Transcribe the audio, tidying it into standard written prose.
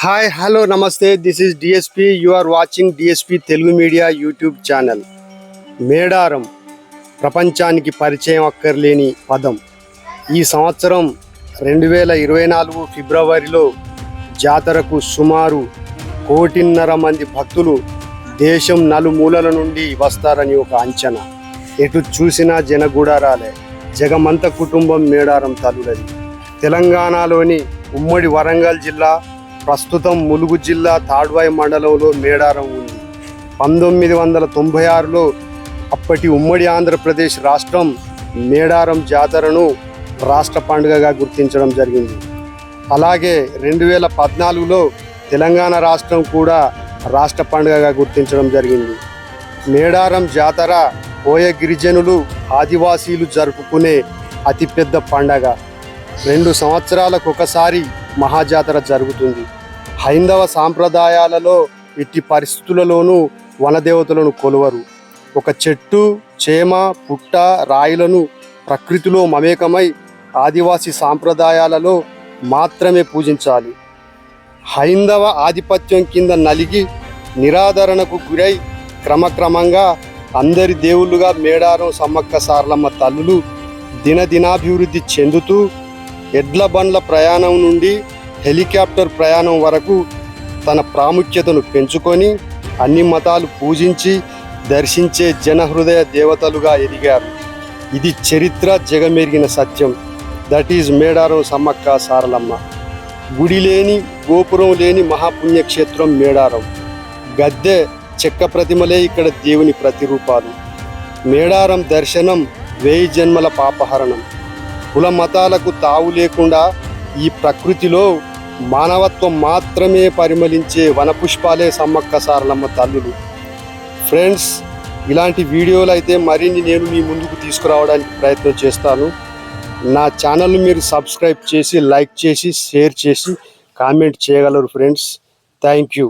Hi hello నమస్తే, this is DSP. You are watching DSP Telugu media YouTube channel. Medaram ప్రపంచానికి పరిచయం అక్కర్లేని పదం. ఈ సంవత్సరం 2024 ఫిబ్రవరిలో జాతరకు సుమారు 1.5 మంది భక్తులు దేశం నలుమూలల నుండి వస్తారని ఒక అంచనా. ఎటు చూసినా జనగుడారాలే. జగమంత కుటుంబం మేడారం తల్లులది. తెలంగాణలోని ఉమ్మడి వరంగల్ జిల్లా, ప్రస్తుతం ములుగు జిల్లా తాడ్వాయి మండలంలో మేడారం ఉంది. 1996లో అప్పటి ఉమ్మడి ఆంధ్రప్రదేశ్ రాష్ట్రం మేడారం జాతరను రాష్ట్ర పండుగగా గుర్తించడం జరిగింది. అలాగే 2014లో తెలంగాణ రాష్ట్రం కూడా రాష్ట్ర పండుగగా గుర్తించడం జరిగింది. మేడారం జాతర కోయ గిరిజనులు, ఆదివాసీలు జరుపుకునే అతిపెద్ద పండగ. 2 సంవత్సరాలకు ఒకసారి మహాజాతర జరుగుతుంది. హైందవ సాంప్రదాయాలలో ఇట్టి పరిస్థితులలోనూ వనదేవతలను కొలువరు. ఒక చెట్టు, చేమ, పుట్ట, రాయిలను ప్రకృతిలో మమేకమై ఆదివాసీ సాంప్రదాయాలలో మాత్రమే పూజించాలి. హైందవ ఆధిపత్యం కింద నలిగి నిరాదరణకు గురై క్రమక్రమంగా అందరి దేవుళ్ళుగా మేడారం సమ్మక్క సారలమ్మ తల్లులు దినదినాభివృద్ధి చెందుతూ ఎడ్ల బండ్ల ప్రయాణం నుండి హెలికాప్టర్ ప్రయాణం వరకు తన ప్రాముఖ్యతను పెంచుకొని అన్ని మతాలు పూజించి దర్శించే జనహృదయ దేవతలుగా ఎదిగారు. ఇది చరిత్ర జగమెరిగిన సత్యం. That is Medaram Sammakka Saralamma. గుడి లేని, గోపురం లేని మహాపుణ్యక్షేత్రం మేడారం. గద్దె, చెక్క ప్రతిమలే ఇక్కడ దేవుని ప్రతిరూపాలు. మేడారం దర్శనం 1000 జన్మల పాపహరణం. కుల మతాలకు తావు లేకుండా ఈ ప్రకృతిలో మానవత్వం మాత్రమే పరిమళించే వనపుష్పాలే సమ్మక్క సారలమ్మ తల్లులు. ఫ్రెండ్స్, ఇలాంటి వీడియోలు అయితే మరిన్ని నేను మీ ముందుకు తీసుకురావడానికి ప్రయత్నం చేస్తాను. నా ఛానల్ని మీరు సబ్స్క్రైబ్ చేసి, లైక్ చేసి, షేర్ చేసి, కామెంట్ చేయగలరు ఫ్రెండ్స్. Thank you.